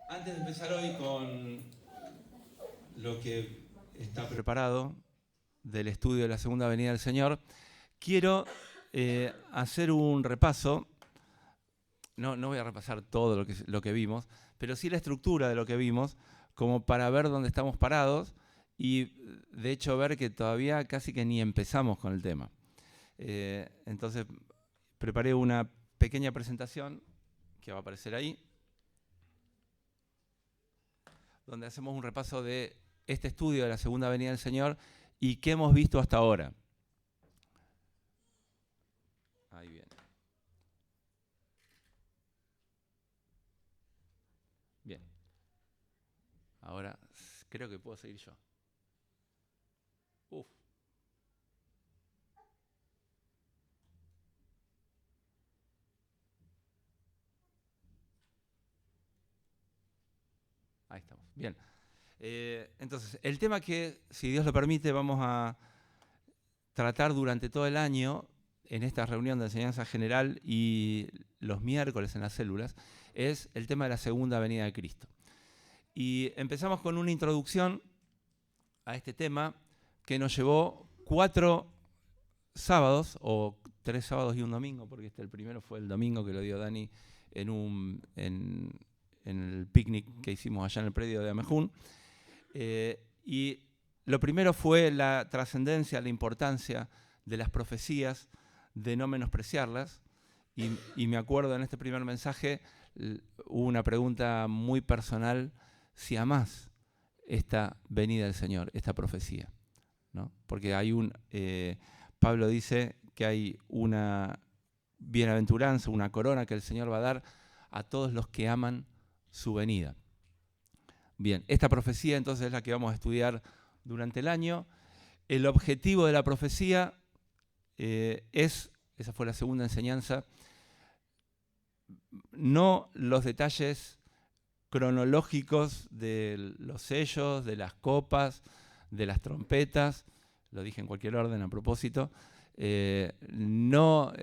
Antes de empezar hoy con lo que está preparado del estudio de la Segunda Venida del Señor, quiero hacer un repaso. No voy a repasar todo lo que vimos, pero sí la estructura de lo que vimos, como para ver dónde estamos parados y de hecho ver que todavía casi que ni empezamos con el tema. Entonces preparé una pequeña presentación que va a aparecer ahí, donde hacemos un repaso de este estudio de la Segunda Venida del Señor y qué hemos visto hasta ahora. Ahí viene. Bien. Ahora creo que puedo seguir yo. Uf. Ahí estamos. Bien. Entonces, el tema que, si Dios lo permite, vamos a tratar durante todo el año en esta reunión de enseñanza general y los miércoles en las células, es el tema de la segunda venida de Cristo. Y empezamos con una introducción a este tema que nos llevó 4 sábados, o 3 sábados y un domingo, porque el primero fue el domingo que lo dio Dani en el picnic que hicimos allá en el predio de Amejún. Y lo primero fue la trascendencia, la importancia de las profecías, de no menospreciarlas. Y me acuerdo en este primer mensaje, hubo una pregunta muy personal: si amás esta venida del Señor, esta profecía, ¿no? Porque hay Pablo dice que hay una bienaventuranza, una corona que el Señor va a dar a todos los que aman su venida. Bien, esta profecía entonces es la que vamos a estudiar durante el año. El objetivo de la profecía esa fue la segunda enseñanza, no los detalles cronológicos de los sellos, de las copas, de las trompetas, lo dije en cualquier orden a propósito, no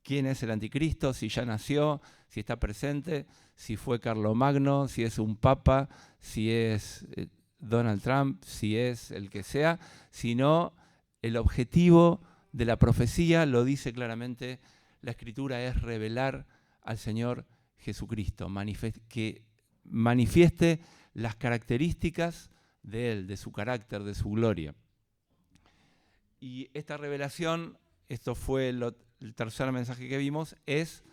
quién es el anticristo, si ya nació, si está presente, si fue Carlomagno, si es un papa, si es Donald Trump, si es el que sea, sino el objetivo de la profecía, lo dice claramente la Escritura, es revelar al Señor Jesucristo, que manifieste las características de Él, de su carácter, de su gloria. Y esta revelación, esto fue el tercer mensaje que vimos, es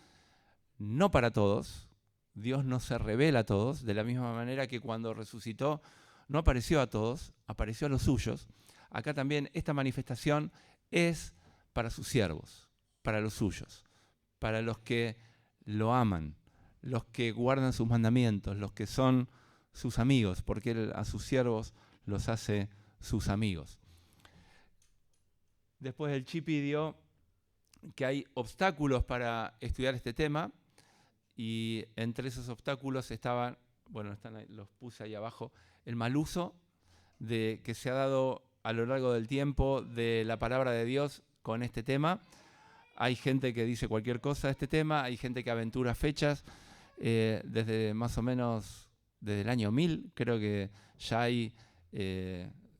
no para todos. Dios no se revela a todos, de la misma manera que cuando resucitó no apareció a todos, apareció a los suyos. Acá también esta manifestación es para sus siervos, para los suyos, para los que lo aman, los que guardan sus mandamientos, los que son sus amigos, porque Él a sus siervos los hace sus amigos. Después el Chipi dio que hay obstáculos para estudiar este tema, y entre esos obstáculos estaban, los puse ahí abajo, el mal uso que se ha dado a lo largo del tiempo de la palabra de Dios con este tema. Hay gente que dice cualquier cosa de este tema, hay gente que aventura fechas, desde más o menos desde el año 1000, creo que ya hay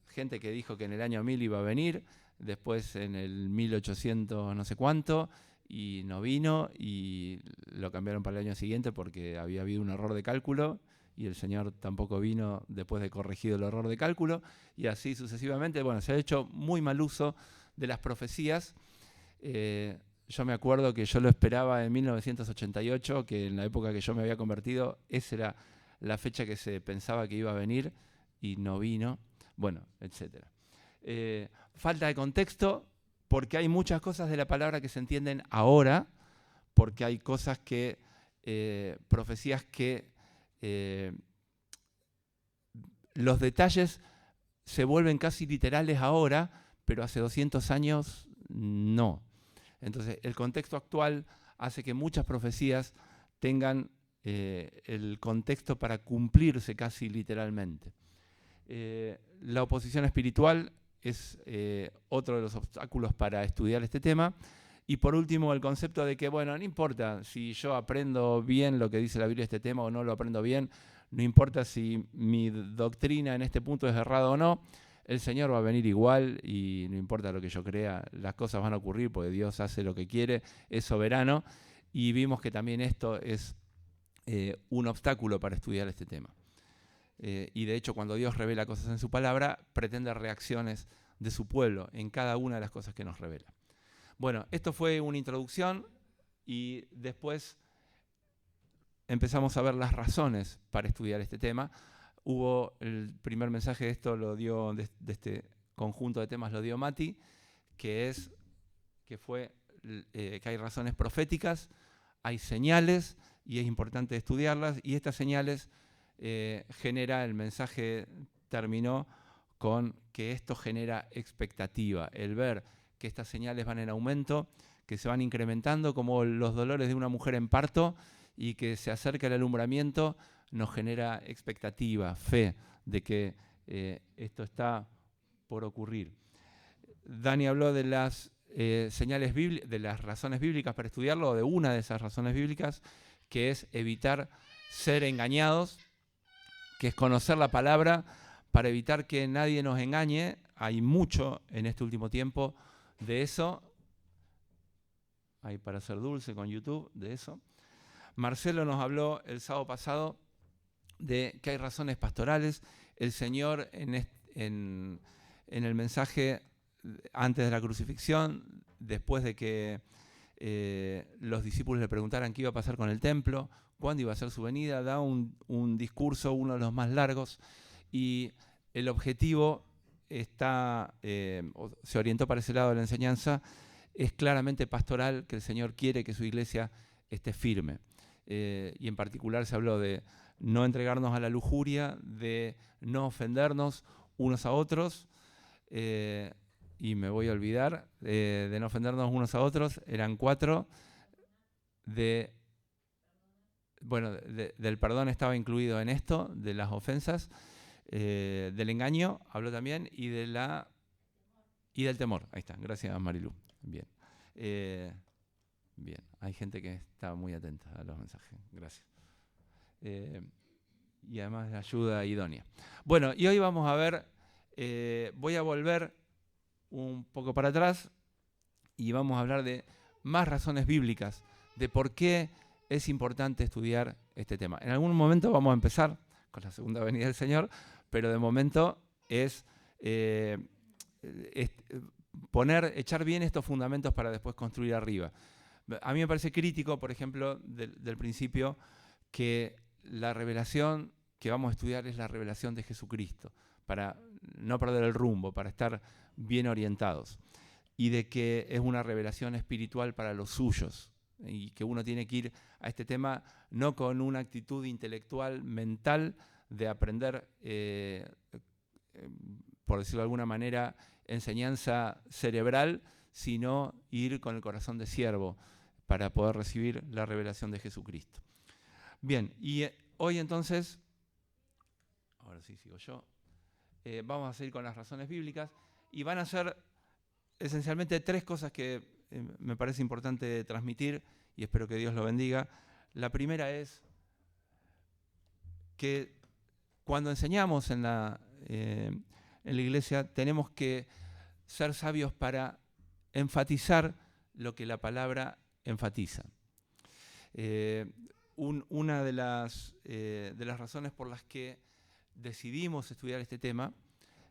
gente que dijo que en el año 1000 iba a venir, después en el 1800 no sé cuánto, y no vino, y lo cambiaron para el año siguiente porque había habido un error de cálculo, y el Señor tampoco vino después de corregido el error de cálculo, y así sucesivamente. Bueno, se ha hecho muy mal uso de las profecías. Yo me acuerdo que yo lo esperaba en 1988, que en la época que yo me había convertido, esa era la fecha que se pensaba que iba a venir, y no vino, bueno, etc. Falta de contexto, porque hay muchas cosas de la palabra que se entienden ahora, porque hay cosas que, profecías que los detalles se vuelven casi literales ahora, pero hace 200 años no. Entonces, el contexto actual hace que muchas profecías tengan el contexto para cumplirse casi literalmente. La oposición espiritual es otro de los obstáculos para estudiar este tema, Y por último, el concepto de que, bueno, no importa si yo aprendo bien lo que dice la Biblia de este tema o no lo aprendo bien, no importa si mi doctrina en este punto es errada o no, el Señor va a venir igual y no importa lo que yo crea, las cosas van a ocurrir porque Dios hace lo que quiere, es soberano. Y vimos que también esto es un obstáculo para estudiar este tema. Y de hecho, cuando Dios revela cosas en su palabra, pretende reacciones de su pueblo en cada una de las cosas que nos revela. Bueno, esto fue una introducción y después empezamos a ver las razones para estudiar este tema. Hubo el primer mensaje de esto, lo dio de este conjunto de temas, lo dio Mati, que hay razones proféticas, hay señales y es importante estudiarlas, y estas señales el mensaje terminó con que esto genera expectativa, el ver que estas señales van en aumento, que se van incrementando como los dolores de una mujer en parto, y que se acerca el alumbramiento, nos genera expectativa, fe de que esto está por ocurrir. Dani habló de las señales bíblicas, de las razones bíblicas para estudiarlo, o de una de esas razones bíblicas, que es evitar ser engañados, que es conocer la palabra para evitar que nadie nos engañe. Hay mucho en este último tiempo de eso. Hay para hacer dulce con YouTube de eso. Marcelo nos habló el sábado pasado de que hay razones pastorales. El Señor en el mensaje antes de la crucifixión, después de que los discípulos le preguntaran qué iba a pasar con el templo, cuándo iba a ser su venida, da un discurso, uno de los más largos, y el objetivo se orientó para ese lado de la enseñanza, es claramente pastoral, que el Señor quiere que su iglesia esté firme. Y en particular se habló de no entregarnos a la lujuria, de no ofendernos unos a otros, y me voy a olvidar, de no ofendernos unos a otros, eran 4, del perdón estaba incluido en esto, de las ofensas, del engaño, habló también, y del temor. Ahí está, gracias Marilu. Bien. Bien, hay gente que está muy atenta a los mensajes, gracias. Y además de ayuda idónea. Bueno, y hoy vamos a ver, voy a volver un poco para atrás y vamos a hablar de más razones bíblicas de por qué es importante estudiar este tema. En algún momento vamos a empezar con la segunda venida del Señor, pero de momento es echar bien estos fundamentos para después construir arriba. A mí me parece crítico, por ejemplo, del principio, que la revelación que vamos a estudiar es la revelación de Jesucristo, para no perder el rumbo, para estar bien orientados, y de que es una revelación espiritual para los suyos, y que uno tiene que ir a este tema no con una actitud intelectual, mental, de aprender, por decirlo de alguna manera, enseñanza cerebral, sino ir con el corazón de siervo para poder recibir la revelación de Jesucristo. Bien, y hoy entonces, ahora sí sigo yo, vamos a seguir con las razones bíblicas, y van a ser esencialmente 3 cosas que me parece importante transmitir, y espero que Dios lo bendiga. La primera es que cuando enseñamos en la iglesia tenemos que ser sabios para enfatizar lo que la palabra enfatiza. Una de las razones por las que decidimos estudiar este tema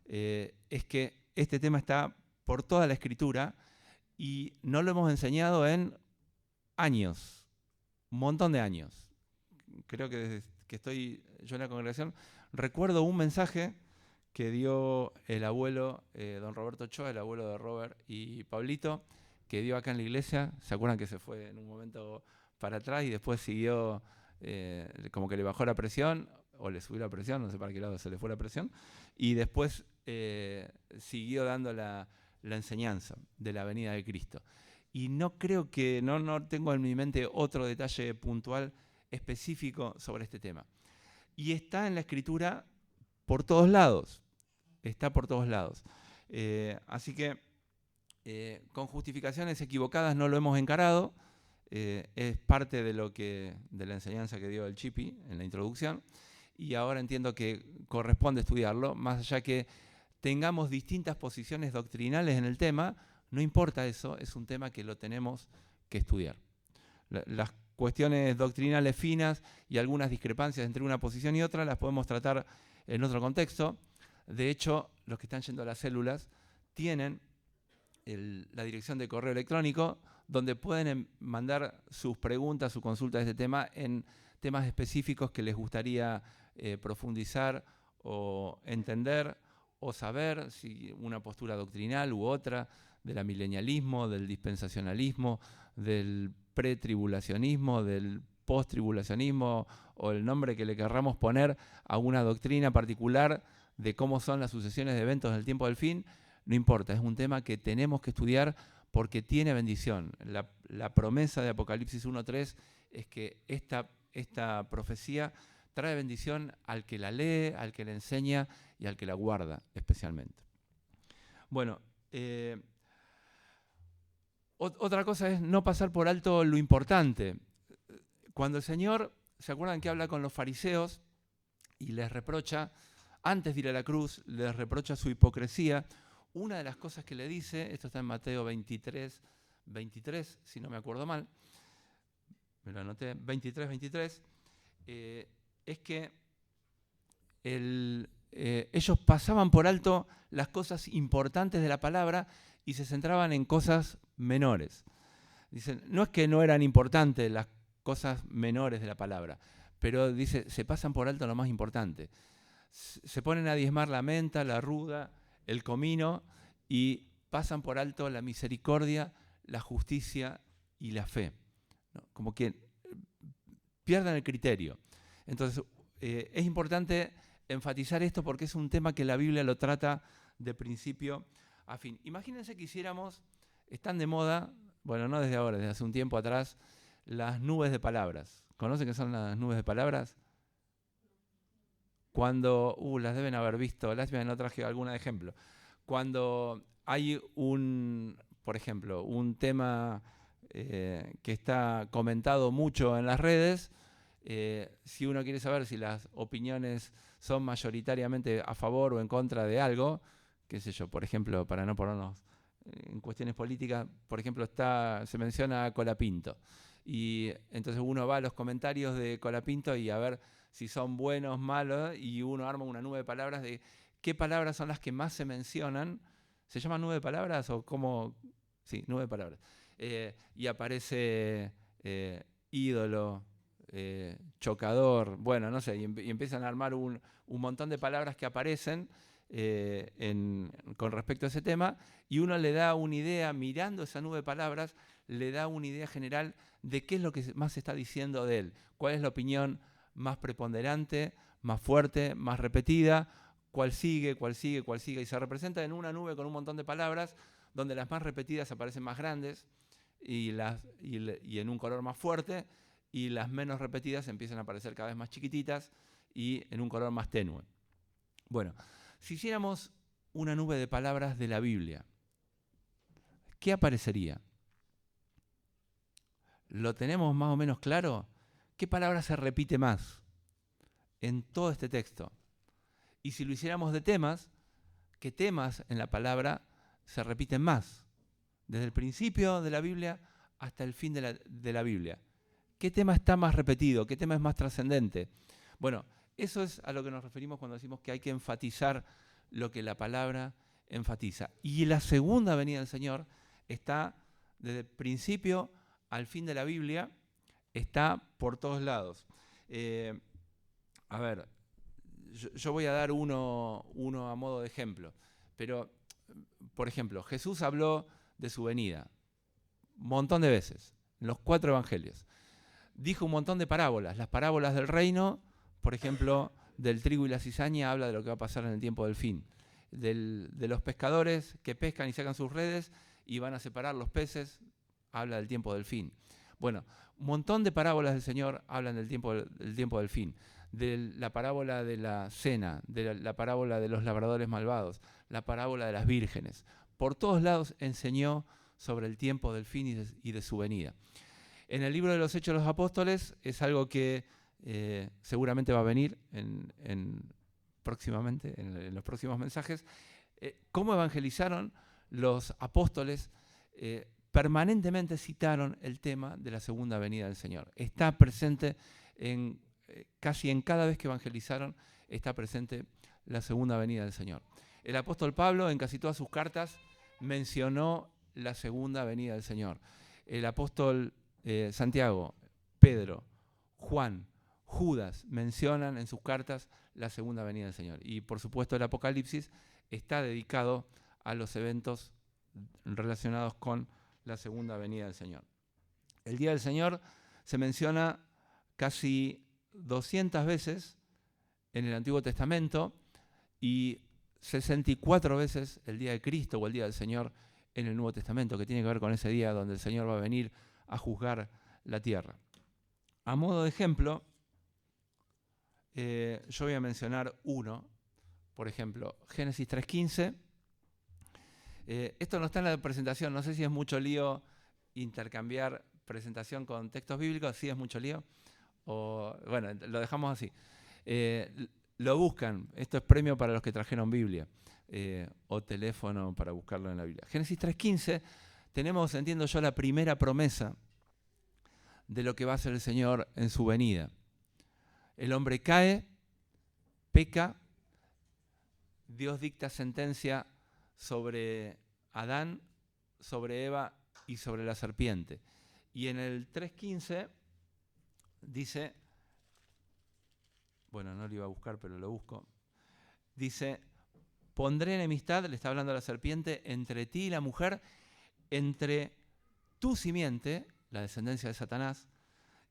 es que este tema está por toda la Escritura y no lo hemos enseñado en años, un montón de años. Creo que desde que estoy yo en la congregación, recuerdo un mensaje que dio el abuelo, don Roberto Ochoa, el abuelo de Robert y Pablito, que dio acá en la iglesia. ¿Se acuerdan que se fue en un momento para atrás y después siguió, como que le bajó la presión, o le subió la presión, no sé para qué lado se le fue la presión, y después siguió dando la enseñanza de la venida de Cristo? Y no creo que, no tengo en mi mente otro detalle puntual específico sobre este tema. Y está en la Escritura por todos lados. Está por todos lados. Así que con justificaciones equivocadas no lo hemos encarado. Es parte de la enseñanza que dio el Chipi en la introducción, y ahora entiendo que corresponde estudiarlo, más allá que tengamos distintas posiciones doctrinales en el tema, no importa eso, es un tema que lo tenemos que estudiar. Las cuestiones doctrinales finas y algunas discrepancias entre una posición y otra las podemos tratar en otro contexto. De hecho, los que están yendo a las células tienen la dirección de correo electrónico donde pueden mandar sus preguntas, sus consultas de este tema en temas específicos que les gustaría profundizar o entender o saber, si una postura doctrinal u otra, del amilenialismo, del dispensacionalismo, del pretribulacionismo, del posttribulacionismo, o el nombre que le querramos poner a una doctrina particular de cómo son las sucesiones de eventos en el tiempo del fin. No importa, es un tema que tenemos que estudiar porque tiene bendición. La promesa de Apocalipsis 1:3 es que esta profecía trae bendición al que la lee, al que la enseña y al que la guarda especialmente. Bueno, otra cosa es no pasar por alto lo importante. Cuando el Señor, ¿se acuerdan que habla con los fariseos y les reprocha, antes de ir a la cruz, les reprocha su hipocresía? Una de las cosas que le dice, esto está en Mateo 23, si no me acuerdo mal, me lo anoté, 23, es que ellos pasaban por alto las cosas importantes de la palabra y se centraban en cosas menores. Dicen, no es que no eran importantes las cosas menores de la palabra, pero dice, se pasan por alto lo más importante. Se ponen a diezmar la menta, la ruda, el comino, y pasan por alto la misericordia, la justicia y la fe, ¿no? Como que pierden el criterio. Entonces, es importante enfatizar esto porque es un tema que la Biblia lo trata de principio a fin. Imagínense que hiciéramos, están de moda, bueno, no desde ahora, desde hace un tiempo atrás, las nubes de palabras. ¿Conocen qué son las nubes de palabras? Cuando, las deben haber visto, lástima que no traje alguna de ejemplo. Cuando hay por ejemplo, un tema que está comentado mucho en las redes, si uno quiere saber si las opiniones son mayoritariamente a favor o en contra de algo, qué sé yo, por ejemplo, para no ponernos en cuestiones políticas, por ejemplo, se menciona a Colapinto. Y entonces uno va a los comentarios de Colapinto y a ver si son buenos, malos, y uno arma una nube de palabras de qué palabras son las que más se mencionan. ¿Se llama nube de palabras o cómo? Sí, nube de palabras. Y aparece ídolo, chocador, bueno, no sé, y empiezan a armar un montón de palabras que aparecen con respecto a ese tema, y uno le da una idea, mirando esa nube de palabras, le da una idea general de qué es lo que más se está diciendo de él, cuál es la opinión más preponderante, más fuerte, más repetida, cuál sigue, y se representa en una nube con un montón de palabras, donde las más repetidas aparecen más grandes y en un color más fuerte, y las menos repetidas empiezan a aparecer cada vez más chiquititas y en un color más tenue. Bueno, si hiciéramos una nube de palabras de la Biblia, ¿qué aparecería? ¿Lo tenemos más o menos claro? ¿Qué palabra se repite más en todo este texto? Y si lo hiciéramos de temas, ¿qué temas en la palabra se repiten más? Desde el principio de la Biblia hasta el fin de la Biblia. ¿Qué tema está más repetido? ¿Qué tema es más trascendente? Bueno, eso es a lo que nos referimos cuando decimos que hay que enfatizar lo que la palabra enfatiza. Y la segunda venida del Señor está desde el principio al fin de la Biblia, está por todos lados. A ver, yo voy a dar uno a modo de ejemplo, pero, por ejemplo, Jesús habló de su venida un montón de veces, en los 4 evangelios. Dijo un montón de parábolas. Las parábolas del reino, por ejemplo, del trigo y la cizaña, habla de lo que va a pasar en el tiempo del fin. De los pescadores que pescan y sacan sus redes y van a separar los peces, habla del tiempo del fin. Bueno, un montón de parábolas del Señor hablan del tiempo del fin. De la parábola de la cena, de la parábola de los labradores malvados, la parábola de las vírgenes. por todos lados enseñó sobre el tiempo del fin y de su venida. En el libro de los Hechos de los Apóstoles es algo que seguramente va a venir próximamente, en los próximos mensajes, cómo evangelizaron los apóstoles. Permanentemente citaron el tema de la segunda venida del Señor. Está presente casi en cada vez que evangelizaron, está presente la segunda venida del Señor. El apóstol Pablo en casi todas sus cartas mencionó la segunda venida del Señor. El apóstol Santiago, Pedro, Juan, Judas mencionan en sus cartas la segunda venida del Señor. Y por supuesto el Apocalipsis está dedicado a los eventos relacionados con la segunda venida del Señor. El día del Señor se menciona casi 200 veces en el Antiguo Testamento y 64 veces el día de Cristo o el día del Señor en el Nuevo Testamento, que tiene que ver con ese día donde el Señor va a venir a juzgar la tierra. A modo de ejemplo, yo voy a mencionar uno, por ejemplo, Génesis 3:15. Esto no está en la presentación, no sé si es mucho lío intercambiar presentación con textos bíblicos, sí es mucho lío, o bueno, lo dejamos así. Lo buscan, esto es premio para los que trajeron Biblia, o teléfono para buscarlo en la Biblia. Génesis 3:15, tenemos, entiendo yo, la primera promesa de lo que va a hacer el Señor en su venida. El hombre cae, peca, Dios dicta sentencia sobre Adán, sobre Eva y sobre la serpiente. Y en el 3:15 dice, bueno, no lo iba a buscar, pero lo busco, dice, pondré enemistad, le está hablando a la serpiente, entre ti y la mujer, entre tu simiente, la descendencia de Satanás,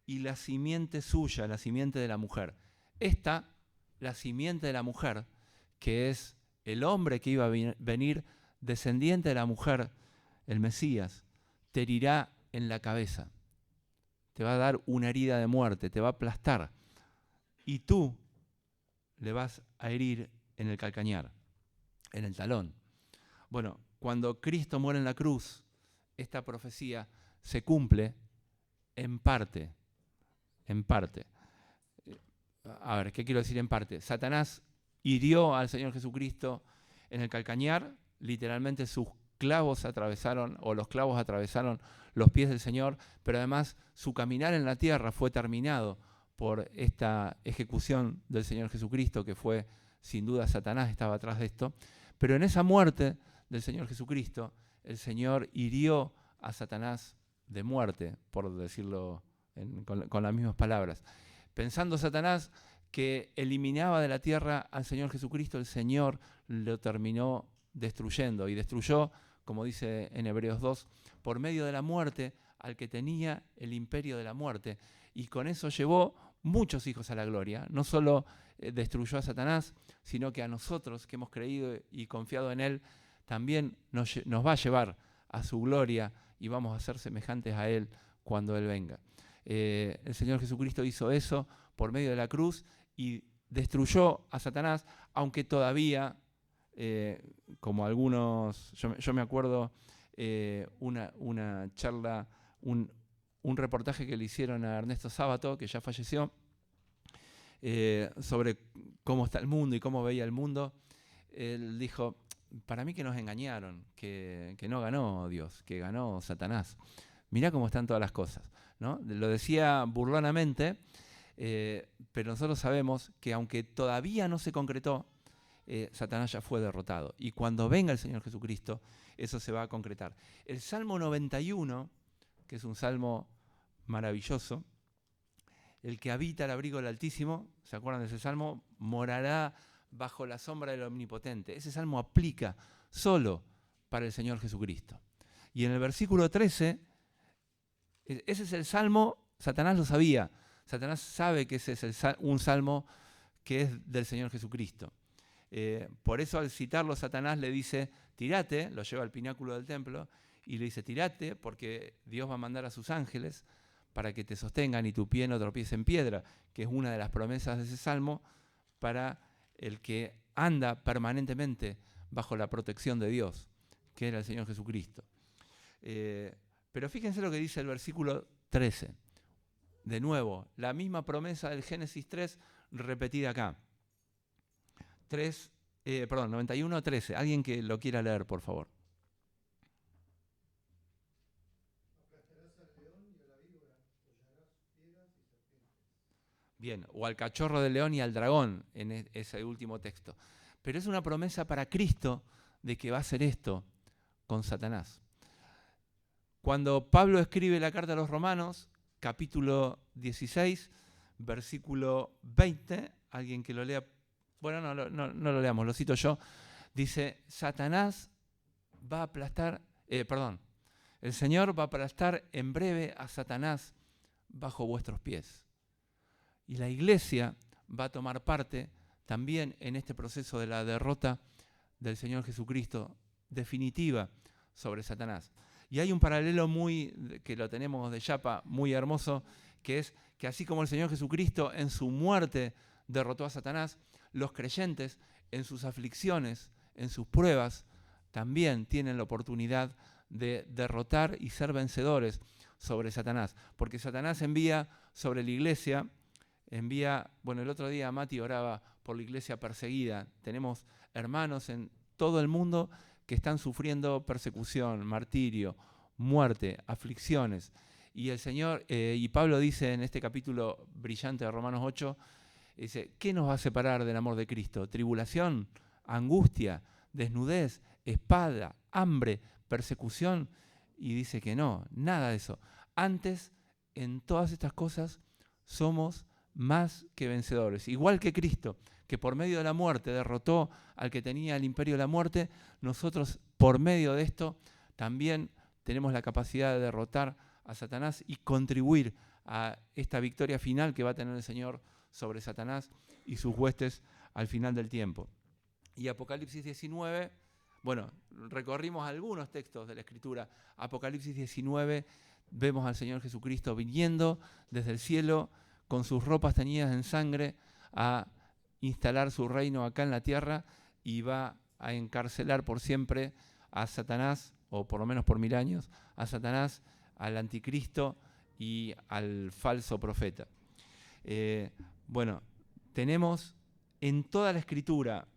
y la simiente suya, la simiente de la mujer. Esta, la simiente de la mujer, que es el hombre que iba a venir descendiente de la mujer, el Mesías, te herirá en la cabeza. Te va a dar una herida de muerte, te va a aplastar. Y tú le vas a herir en el calcañar, en el talón. Bueno, cuando Cristo muere en la cruz, esta profecía se cumple en parte. En parte. A ver, ¿qué quiero decir en parte? Satanás hirió al Señor Jesucristo en el calcañar, literalmente sus clavos atravesaron, o los clavos atravesaron los pies del Señor, pero además su caminar en la tierra fue terminado por esta ejecución del Señor Jesucristo, que fue, sin duda, Satanás estaba atrás de esto. Pero en esa muerte del Señor Jesucristo, el Señor hirió a Satanás de muerte, por decirlo con las mismas palabras. Pensando Satanás que eliminaba de la tierra al Señor Jesucristo, el Señor lo terminó destruyendo, y destruyó, como dice en Hebreos 2, por medio de la muerte al que tenía el imperio de la muerte, y con eso llevó muchos hijos a la gloria. No solo destruyó a Satanás, sino que a nosotros que hemos creído y confiado en Él, también nos va a llevar a su gloria y vamos a ser semejantes a Él cuando Él venga. El Señor Jesucristo hizo eso por medio de la cruz y destruyó a Satanás, aunque todavía, como algunos, yo me acuerdo una charla, un reportaje que le hicieron a Ernesto Sábato, que ya falleció, sobre cómo está el mundo y cómo veía el mundo. Él dijo, para mí que nos engañaron, que no ganó Dios, que ganó Satanás. Mirá cómo están todas las cosas, ¿no? Lo decía burlonamente, pero nosotros sabemos que aunque todavía no se concretó, Satanás ya fue derrotado. Y cuando venga el Señor Jesucristo, eso se va a concretar. El Salmo 91, que es un salmo maravilloso, el que habita el abrigo del Altísimo, ¿se acuerdan de ese salmo? Morará bajo la sombra del Omnipotente. Ese salmo aplica solo para el Señor Jesucristo. Y en el versículo 13, ese es el salmo, Satanás lo sabía. Satanás sabe que ese es un salmo que es del Señor Jesucristo. Por eso al citarlo Satanás le dice, tirate, lo lleva al pináculo del templo, y le dice, tirate porque Dios va a mandar a sus ángeles para que te sostengan y tu pie no tropiece en piedra, que es una de las promesas de ese salmo para el que anda permanentemente bajo la protección de Dios, que era el Señor Jesucristo. Pero fíjense lo que dice el versículo 13. De nuevo, la misma promesa del Génesis 3 repetida acá. 91, 13. Alguien que lo quiera leer, por favor. Aplastarás al león y a la víbora, hollarás fieras y serpientes. Bien, o al cachorro del león y al dragón, en ese último texto. Pero es una promesa para Cristo de que va a hacer esto con Satanás. Cuando Pablo escribe la carta a los Romanos, capítulo 16, versículo 20, alguien que lo lea, bueno, no lo leamos, lo cito yo, dice, Satanás va a aplastar, el Señor va a aplastar en breve a Satanás bajo vuestros pies. Y la iglesia va a tomar parte también en este proceso de la derrota del Señor Jesucristo definitiva sobre Satanás. Y hay un paralelo que lo tenemos de Yapa, muy hermoso, que es que así como el Señor Jesucristo en su muerte derrotó a Satanás, los creyentes en sus aflicciones, en sus pruebas, también tienen la oportunidad de derrotar y ser vencedores sobre Satanás. Porque Satanás envía sobre la iglesia, el otro día Mati oraba por la iglesia perseguida. Tenemos hermanos en todo el mundo que están sufriendo persecución, martirio, muerte, aflicciones. Y el Señor, y Pablo dice en este capítulo brillante de Romanos 8, dice, ¿qué nos va a separar del amor de Cristo? ¿Tribulación, angustia, desnudez, espada, hambre, persecución? Y dice que no, nada de eso. Antes, en todas estas cosas, somos más que vencedores. Igual que Cristo, que por medio de la muerte derrotó al que tenía el imperio de la muerte, nosotros por medio de esto también tenemos la capacidad de derrotar a Satanás y contribuir a esta victoria final que va a tener el Señor sobre Satanás y sus huestes al final del tiempo. Y Apocalipsis 19, recorrimos algunos textos de la Escritura. Apocalipsis 19, vemos al Señor Jesucristo viniendo desde el cielo con sus ropas teñidas en sangre a instalar su reino acá en la tierra y va a encarcelar por siempre a Satanás, o por lo menos por 1000 años, a Satanás, al anticristo y al falso profeta. Tenemos en toda la Escritura,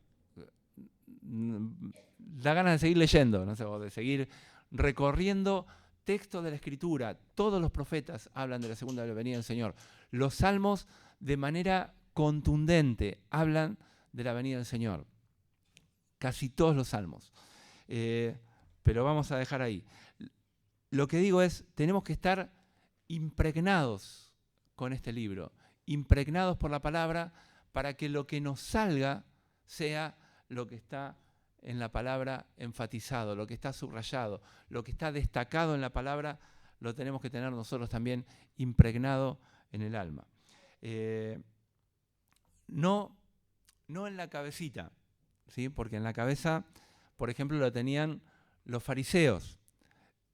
da ganas de seguir leyendo, o de seguir recorriendo textos de la Escritura. Todos los profetas hablan de la segunda venida del Señor. Los salmos, de manera contundente, hablan de la venida del Señor. Casi todos los salmos. Pero vamos a dejar ahí. Lo que digo es, tenemos que estar impregnados con este libro, impregnados por la palabra, para que lo que nos salga sea lo que está en la palabra enfatizado, lo que está subrayado, lo que está destacado en la palabra, lo tenemos que tener nosotros también impregnado en el alma. No en la cabecita, ¿sí? Porque en la cabeza, por ejemplo, lo tenían los fariseos.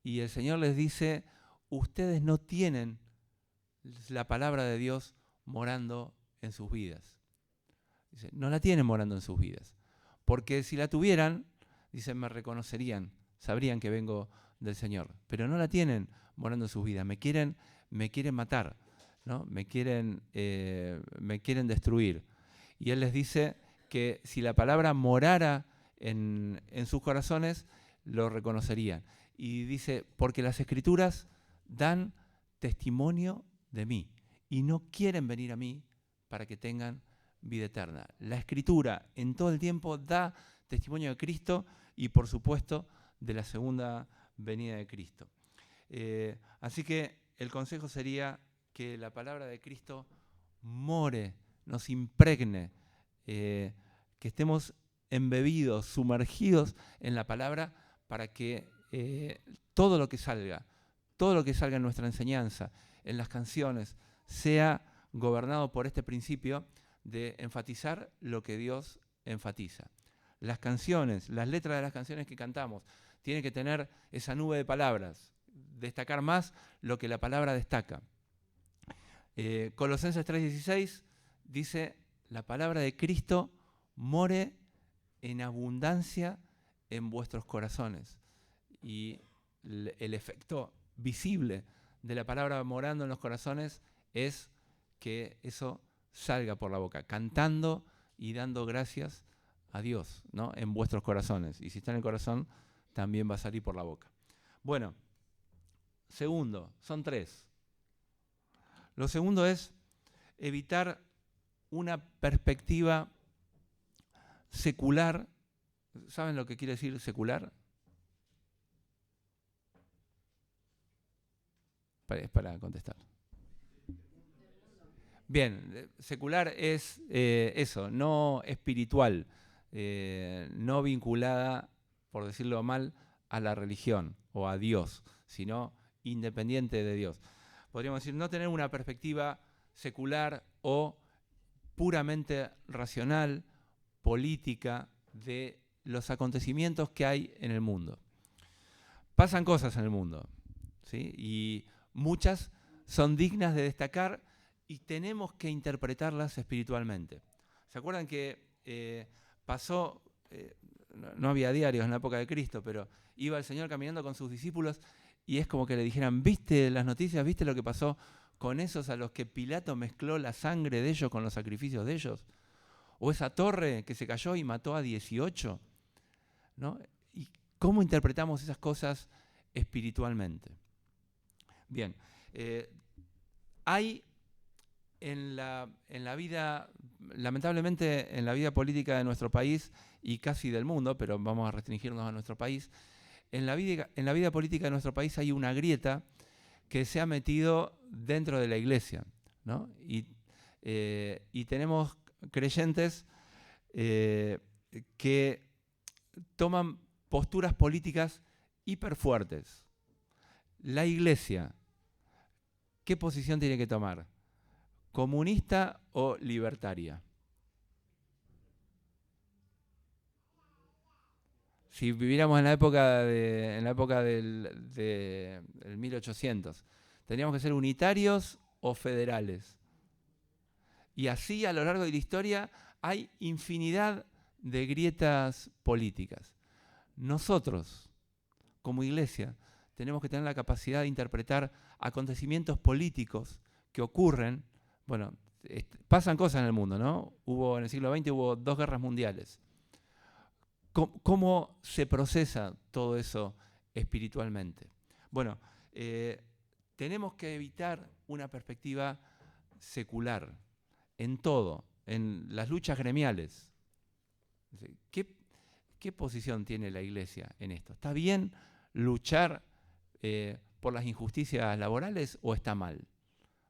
Y el Señor les dice, ustedes no tienen la palabra de Dios morando en sus vidas. Dice, no la tienen morando en sus vidas. Porque si la tuvieran, dicen, me reconocerían, sabrían que vengo del Señor. Pero no la tienen morando en sus vidas. Me quieren matar, ¿no? Me quieren destruir. Y Él les dice que si la palabra morara en sus corazones, lo reconocerían. Y dice, porque las Escrituras dan testimonio de mí y no quieren venir a mí para que tengan vida eterna. La Escritura en todo el tiempo da testimonio de Cristo y por supuesto de la segunda venida de Cristo. Así que el consejo sería que la palabra de Cristo more, nos impregne, que estemos embebidos, sumergidos en la palabra para que todo lo que salga en nuestra enseñanza, en las canciones, sea gobernado por este principio de enfatizar lo que Dios enfatiza. Las canciones, las letras de las canciones que cantamos, tienen que tener esa nube de palabras, destacar más lo que la palabra destaca. Colosenses 3:16 dice, la palabra de Cristo more en abundancia en vuestros corazones. Y el efecto visible de la palabra morando en los corazones es que eso salga por la boca, cantando y dando gracias a Dios, ¿no? En vuestros corazones. Y si está en el corazón, también va a salir por la boca. Bueno, segundo, son 3. Lo segundo es evitar una perspectiva secular. ¿Saben lo que quiere decir secular? Es para contestar. Bien, secular es eso, no espiritual, no vinculada, por decirlo mal, a la religión o a Dios, sino independiente de Dios. Podríamos decir, no tener una perspectiva secular o puramente racional, política, de los acontecimientos que hay en el mundo. Pasan cosas en el mundo, ¿sí? Y muchas son dignas de destacar y tenemos que interpretarlas espiritualmente. ¿Se acuerdan que pasó, no había diarios en la época de Cristo, pero iba el Señor caminando con sus discípulos y es como que le dijeran, ¿viste las noticias? ¿Viste lo que pasó con esos a los que Pilato mezcló la sangre de ellos con los sacrificios de ellos? ¿O esa torre que se cayó y mató a 18? ¿No? ¿Y cómo interpretamos esas cosas espiritualmente? Bien, hay en la vida, lamentablemente en la vida política de nuestro país y casi del mundo, pero vamos a restringirnos a nuestro país, en la vida política de nuestro país hay una grieta que se ha metido dentro de la iglesia, ¿no? Y tenemos creyentes que toman posturas políticas hiperfuertes. La iglesia, ¿qué posición tiene que tomar? ¿Comunista o libertaria? Si viviéramos en la época del 1800, ¿tendríamos que ser unitarios o federales? Y así a lo largo de la historia hay infinidad de grietas políticas. Nosotros, como iglesia, tenemos que tener la capacidad de interpretar acontecimientos políticos que ocurren. Bueno, pasan cosas en el mundo, ¿no? En el siglo XX hubo 2 guerras mundiales. ¿Cómo se procesa todo eso espiritualmente? Bueno, tenemos que evitar una perspectiva secular en todo, en las luchas gremiales. ¿Qué posición tiene la iglesia en esto? ¿Está bien luchar por las injusticias laborales o está mal?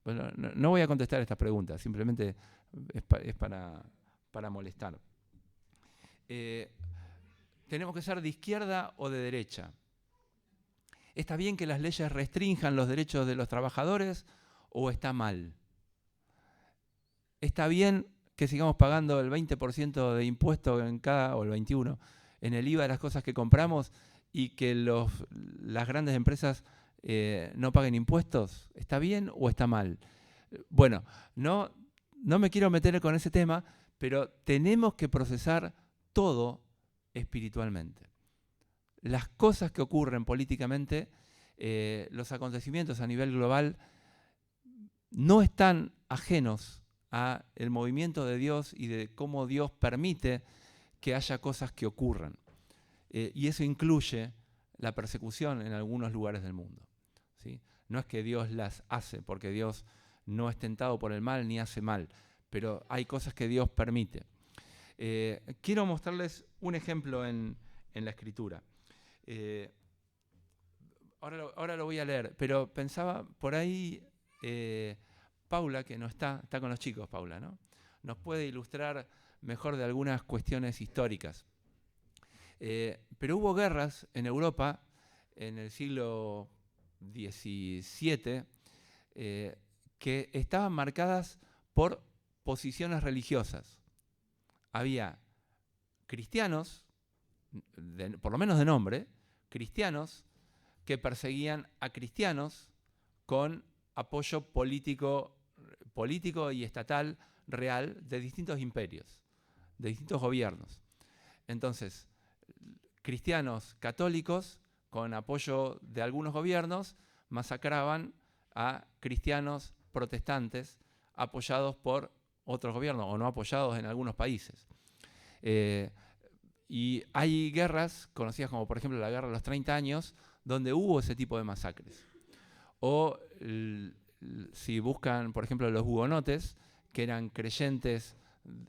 Bueno, no voy a contestar estas preguntas, simplemente es para molestar. ¿Tenemos que ser de izquierda o de derecha? ¿Está bien que las leyes restrinjan los derechos de los trabajadores o está mal? ¿Está bien que sigamos pagando el 20% de impuesto o el 21% en el IVA de las cosas que compramos y que las grandes empresas no paguen impuestos? ¿Está bien o está mal? Bueno, no me quiero meter con ese tema, pero tenemos que procesar todo espiritualmente. Las cosas que ocurren políticamente, los acontecimientos a nivel global, no están ajenos al movimiento de Dios y de cómo Dios permite que haya cosas que ocurran. Y eso incluye la persecución en algunos lugares del mundo, ¿sí? No es que Dios las hace, porque Dios no es tentado por el mal ni hace mal, pero hay cosas que Dios permite. Quiero mostrarles un ejemplo en la Escritura. Ahora lo voy a leer, pero pensaba por ahí, Paula, que no está con los chicos, Paula, ¿no? Nos puede ilustrar mejor de algunas cuestiones históricas. Pero hubo guerras en Europa en el siglo XVII que estaban marcadas por posiciones religiosas. Había cristianos, por lo menos de nombre, cristianos que perseguían a cristianos con apoyo político y estatal real de distintos imperios, de distintos gobiernos. Entonces, cristianos católicos con apoyo de algunos gobiernos, masacraban a cristianos protestantes apoyados por otros gobiernos o no apoyados en algunos países. Y hay guerras conocidas como, por ejemplo, la Guerra de los 30 años, donde hubo ese tipo de masacres. O si buscan, por ejemplo, los hugonotes, que eran creyentes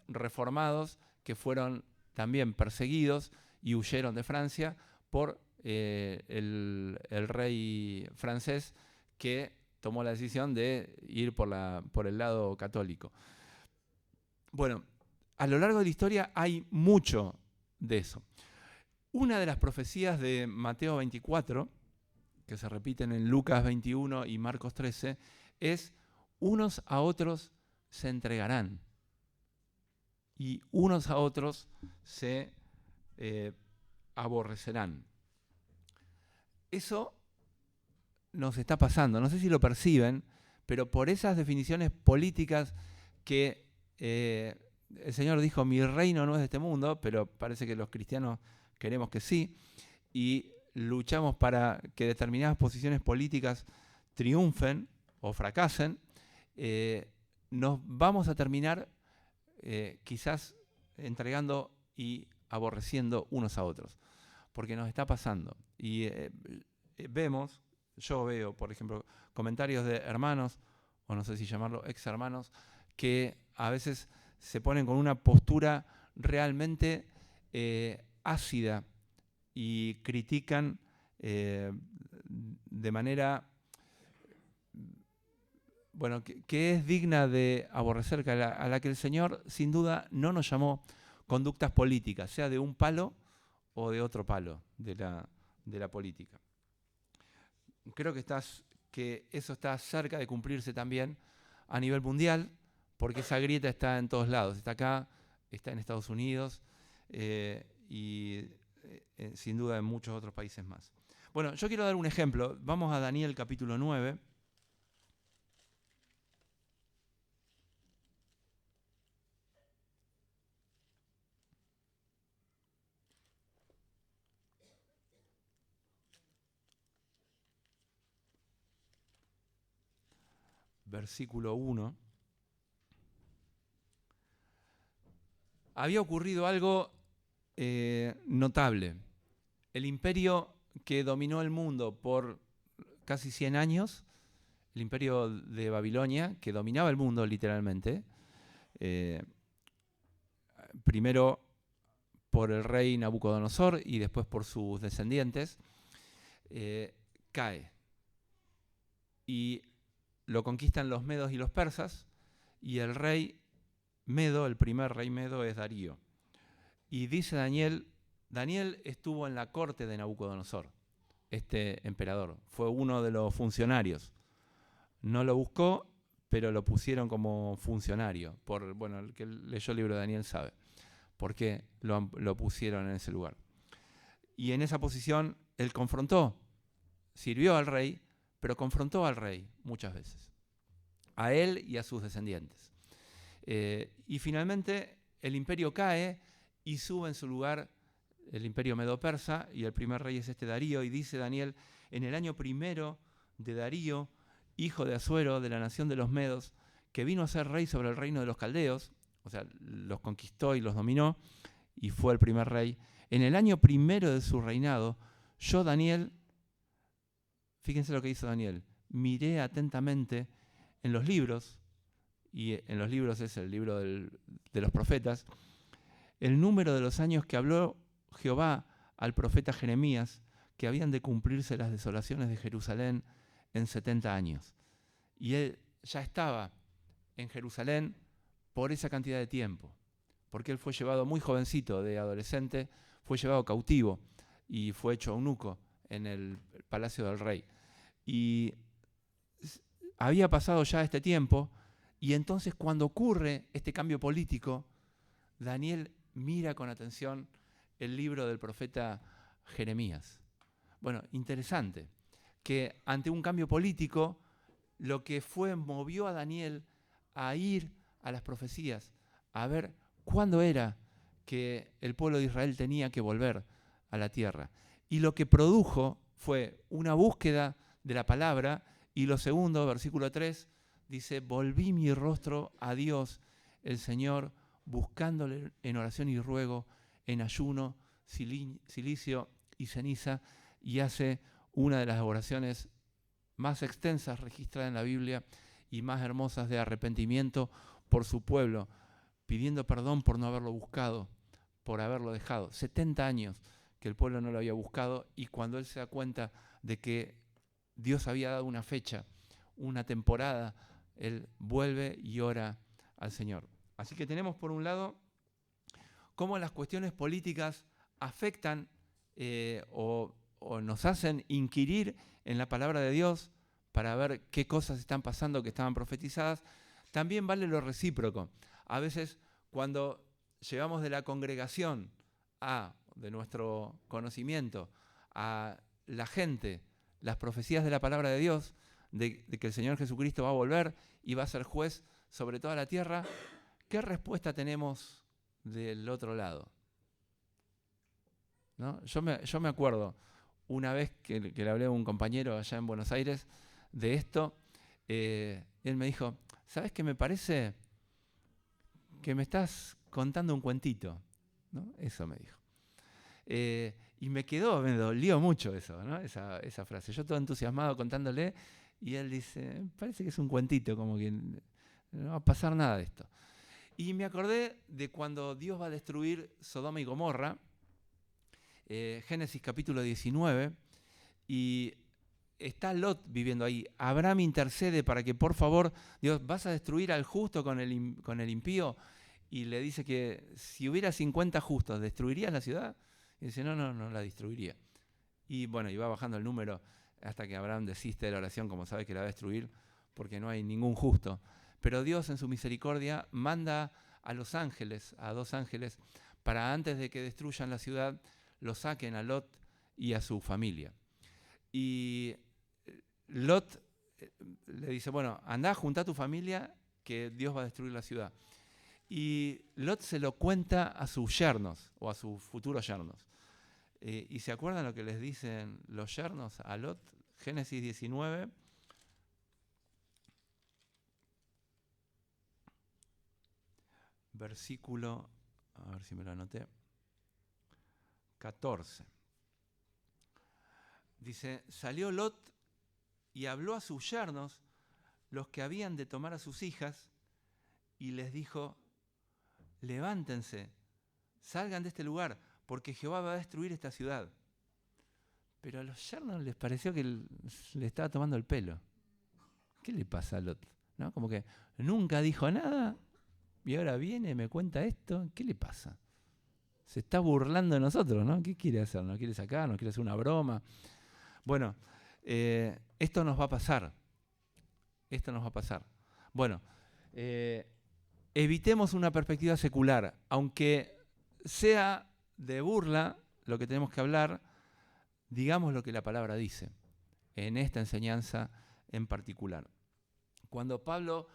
reformados, que fueron también perseguidos y huyeron de Francia por el rey francés, que tomó la decisión de ir por el lado católico. Bueno, a lo largo de la historia hay mucho de eso. Una de las profecías de Mateo 24, que se repiten en Lucas 21 y Marcos 13, es: unos a otros se entregarán y unos a otros se aborrecerán. Eso nos está pasando, no sé si lo perciben, pero por esas definiciones políticas que el Señor dijo, mi reino no es de este mundo, pero parece que los cristianos queremos que sí, y luchamos para que determinadas posiciones políticas triunfen o fracasen, nos vamos a terminar quizás entregando y aborreciendo unos a otros, porque nos está pasando. Y yo veo, por ejemplo, comentarios de hermanos, o no sé si llamarlo ex hermanos, que a veces se ponen con una postura realmente ácida y critican de manera que es digna de aborrecer, a la que el Señor sin duda no nos llamó conductas políticas, sea de un palo o de otro palo de la política. Creo que eso está cerca de cumplirse también a nivel mundial, porque esa grieta está en todos lados. Está acá, está en Estados Unidos y sin duda en muchos otros países más. Bueno, yo quiero dar un ejemplo. Vamos a Daniel capítulo 9. Versículo 1. Había ocurrido algo notable. El imperio que dominó el mundo por casi 100 años, el imperio de Babilonia, que dominaba el mundo literalmente, primero por el rey Nabucodonosor y después por sus descendientes, cae. Y lo conquistan los medos y los persas, y el rey medo, el primer rey medo, es Darío. Y dice Daniel estuvo en la corte de Nabucodonosor, este emperador, fue uno de los funcionarios. No lo buscó, pero lo pusieron como funcionario. El que leyó el libro de Daniel sabe por qué lo pusieron en ese lugar. Y en esa posición él sirvió al rey, pero confrontó al rey muchas veces, a él y a sus descendientes. Y finalmente el imperio cae y sube en su lugar el imperio medo-persa, y el primer rey es Darío, y dice Daniel, en el año primero de Darío, hijo de Asuero, de la nación de los medos, que vino a ser rey sobre el reino de los caldeos, o sea, los conquistó y los dominó, y fue el primer rey. En el año primero de su reinado, yo, Daniel, fíjense lo que hizo Daniel, miré atentamente en los libros, y en los libros es el libro de los profetas, el número de los años que habló Jehová al profeta Jeremías, que habían de cumplirse las desolaciones de Jerusalén en 70 años. Y él ya estaba en Jerusalén por esa cantidad de tiempo, porque él fue llevado muy jovencito, de adolescente, fue llevado cautivo y fue hecho eunuco en el palacio del rey. Y había pasado ya este tiempo, y entonces cuando ocurre este cambio político, Daniel mira con atención el libro del profeta Jeremías. Bueno, interesante que ante un cambio político, lo que movió a Daniel a ir a las profecías, a ver cuándo era que el pueblo de Israel tenía que volver a la tierra. Y lo que produjo fue una búsqueda de la palabra, y lo segundo, versículo 3, dice, volví mi rostro a Dios, el Señor, buscándole en oración y ruego, en ayuno, cilicio y ceniza, y hace una de las oraciones más extensas registradas en la Biblia y más hermosas de arrepentimiento por su pueblo, pidiendo perdón por no haberlo buscado, por haberlo dejado. 70 años que el pueblo no lo había buscado, y cuando él se da cuenta de que Dios había dado una fecha, una temporada, él vuelve y ora al Señor. Así que tenemos por un lado cómo las cuestiones políticas afectan o nos hacen inquirir en la palabra de Dios para ver qué cosas están pasando que estaban profetizadas. También vale lo recíproco. A veces cuando llevamos de la congregación de nuestro conocimiento a la gente las profecías de la palabra de Dios, de que el Señor Jesucristo va a volver y va a ser juez sobre toda la tierra, ¿qué respuesta tenemos del otro lado? ¿No? Yo me acuerdo una vez que le hablé a un compañero allá en Buenos Aires de esto, él me dijo, ¿sabes qué me parece? Que me estás contando un cuentito, ¿no? Eso me dijo. Y me dolió mucho eso, ¿no? Esa frase. Yo todo entusiasmado contándole, y él dice, parece que es un cuentito, como que no va a pasar nada de esto. Y me acordé de cuando Dios va a destruir Sodoma y Gomorra, Génesis capítulo 19, y está Lot viviendo ahí. Abraham intercede para que, por favor, Dios, ¿vas a destruir al justo con el impío? Y le dice que si hubiera 50 justos, ¿destruirías la ciudad? Y dice, no la destruiría. Y bueno, y va bajando el número hasta que Abraham desiste de la oración, como sabe que la va a destruir, porque no hay ningún justo. Pero Dios en su misericordia manda a los ángeles, a 2 ángeles, para antes de que destruyan la ciudad, lo saquen a Lot y a su familia. Y Lot le dice, bueno, andá, juntá a tu familia, que Dios va a destruir la ciudad. Y Lot se lo cuenta a sus yernos, o a sus futuros yernos. ¿Y se acuerdan lo que les dicen los yernos a Lot? Génesis 19. Versículo, a ver si me lo anoté, 14. Dice, salió Lot y habló a sus yernos, los que habían de tomar a sus hijas, y les dijo, levántense, salgan de este lugar, porque Jehová va a destruir esta ciudad. Pero a los yernos les pareció que le estaba tomando el pelo. ¿Qué le pasa a Lot? ¿No? Como que nunca dijo nada y ahora viene y me cuenta esto. ¿Qué le pasa? Se está burlando de nosotros, ¿no? ¿Qué quiere hacer? ¿Nos quiere sacar? ¿Nos quiere hacer una broma? Bueno, esto nos va a pasar. Esto nos va a pasar. Bueno, evitemos una perspectiva secular. Aunque sea de burla lo que tenemos que hablar, digamos lo que la palabra dice en esta enseñanza en particular. Cuando Pablo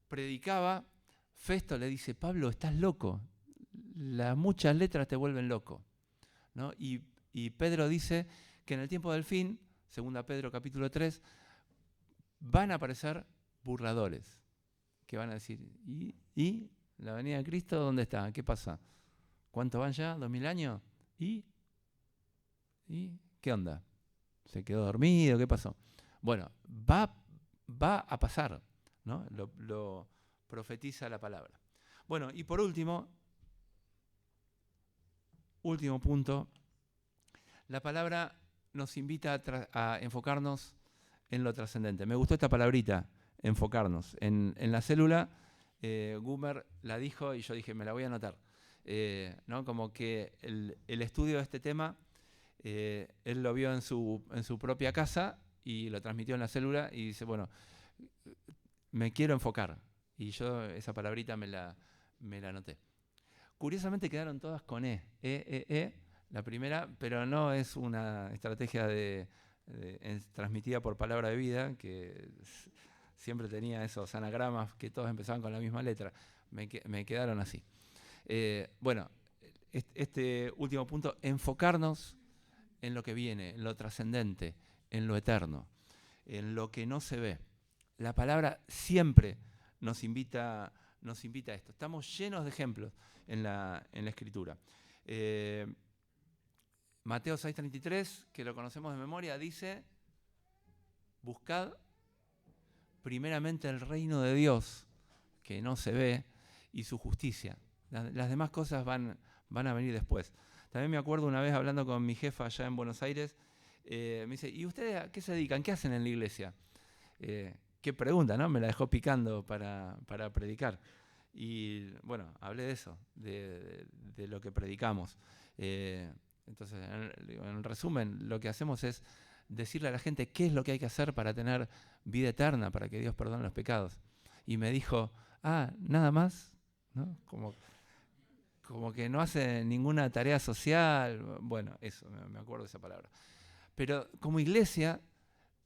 predicaba, Festo le dice, Pablo, estás loco, las muchas letras te vuelven loco, ¿no? Y Pedro dice que en el tiempo del fin, 2 Pedro capítulo 3, van a aparecer burladores, que van a decir, ¿y la venida de Cristo dónde está? ¿Qué pasa? ¿Cuánto van ya? ¿2000 años? ¿Y qué onda? ¿Se quedó dormido? ¿Qué pasó? Bueno, va a pasar, ¿no? Lo profetiza la palabra. Bueno, y por último punto, la palabra nos invita a enfocarnos en lo trascendente. Me gustó esta palabrita, enfocarnos. En la célula, Gumer la dijo y yo dije, me la voy a anotar. ¿No? Como que el estudio de este tema, él lo vio en su propia casa y lo transmitió en la célula y dice, bueno, me quiero enfocar. Y yo esa palabrita me la anoté. Curiosamente quedaron todas con la primera, pero no es una estrategia transmitida por Palabra de Vida, que siempre tenía esos anagramas que todos empezaban con la misma letra. Me quedaron así. Bueno, este último punto, enfocarnos en lo que viene, en lo trascendente, en lo eterno, en lo que no se ve. La palabra siempre nos invita a esto. Estamos llenos de ejemplos en la Escritura. Mateo 6:33, que lo conocemos de memoria, dice: buscad primeramente el reino de Dios, que no se ve, y su justicia. Las demás cosas van a venir después. También me acuerdo una vez hablando con mi jefa allá en Buenos Aires, me dice: ¿y ustedes a qué se dedican? ¿Qué hacen en la iglesia? Qué pregunta, ¿no? Me la dejó picando para predicar. Y bueno, hablé de eso, de lo que predicamos. Entonces, en resumen, lo que hacemos es decirle a la gente qué es lo que hay que hacer para tener vida eterna, para que Dios perdone los pecados. Y me dijo: nada más, ¿no? Como que no hace ninguna tarea social. Bueno, eso, me acuerdo de esa palabra. Pero como iglesia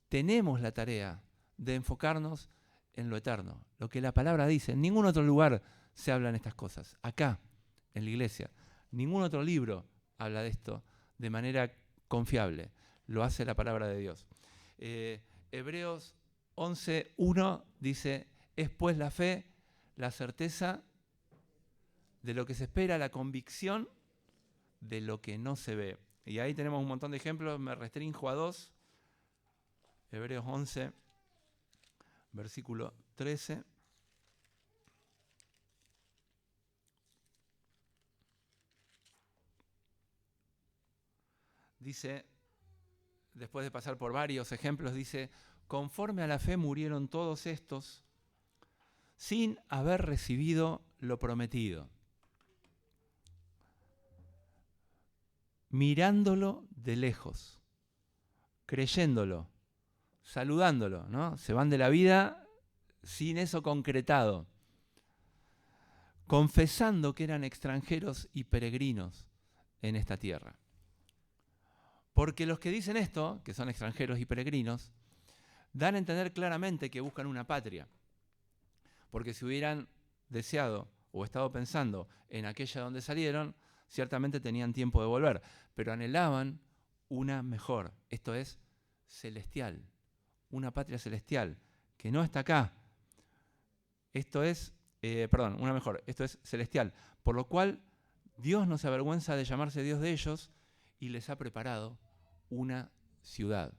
tenemos la tarea de enfocarnos en lo eterno, lo que la palabra dice. En ningún otro lugar se hablan estas cosas. Acá, en la iglesia, ningún otro libro habla de esto de manera confiable. Lo hace la palabra de Dios. Hebreos 11:1 dice: es pues la fe, la certeza de lo que se espera, la convicción de lo que no se ve. Y ahí tenemos un montón de ejemplos. Me restrinjo a 2. Hebreos 11, versículo 13. Dice, después de pasar por varios ejemplos, dice: conforme a la fe murieron todos estos sin haber recibido lo prometido, mirándolo de lejos, creyéndolo, saludándolo, ¿no? Se van de la vida sin eso concretado, confesando que eran extranjeros y peregrinos en esta tierra. Porque los que dicen esto, que son extranjeros y peregrinos, dan a entender claramente que buscan una patria. Porque si hubieran deseado o estado pensando en aquella donde salieron, ciertamente tenían tiempo de volver, pero anhelaban una mejor, esto es, celestial, una patria celestial, que no está acá. Esto es, una mejor, esto es celestial, por lo cual Dios no se avergüenza de llamarse Dios de ellos y les ha preparado una ciudad.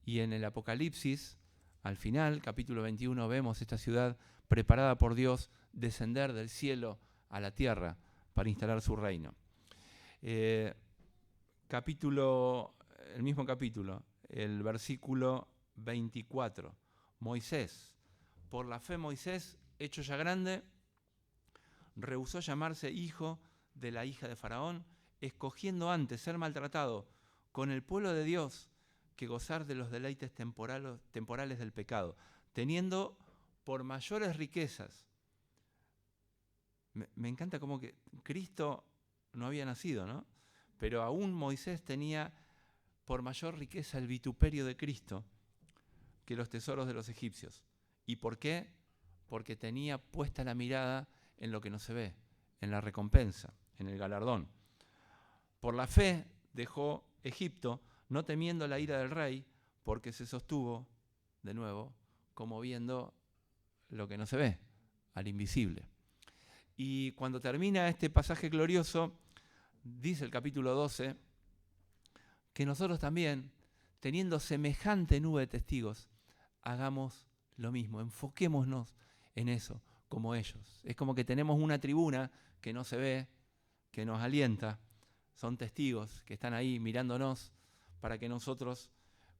Y en el Apocalipsis, al final, capítulo 21, vemos esta ciudad preparada por Dios descender del cielo a la tierra para instalar su reino. El mismo capítulo, el versículo 24, Moisés. Por la fe Moisés, hecho ya grande, rehusó llamarse hijo de la hija de Faraón, escogiendo antes ser maltratado con el pueblo de Dios que gozar de los deleites temporales del pecado, teniendo por mayores riquezas. Me encanta como que Cristo no había nacido, ¿no? Pero aún Moisés tenía por mayor riqueza el vituperio de Cristo que los tesoros de los egipcios. ¿Y por qué? Porque tenía puesta la mirada en lo que no se ve, en la recompensa, en el galardón. Por la fe dejó Egipto, no temiendo la ira del rey, porque se sostuvo, de nuevo, como viendo lo que no se ve, al invisible. Y cuando termina este pasaje glorioso, dice el capítulo 12, que nosotros también, teniendo semejante nube de testigos, hagamos lo mismo, enfoquémonos en eso, como ellos. Es como que tenemos una tribuna que no se ve, que nos alienta, son testigos que están ahí mirándonos para que nosotros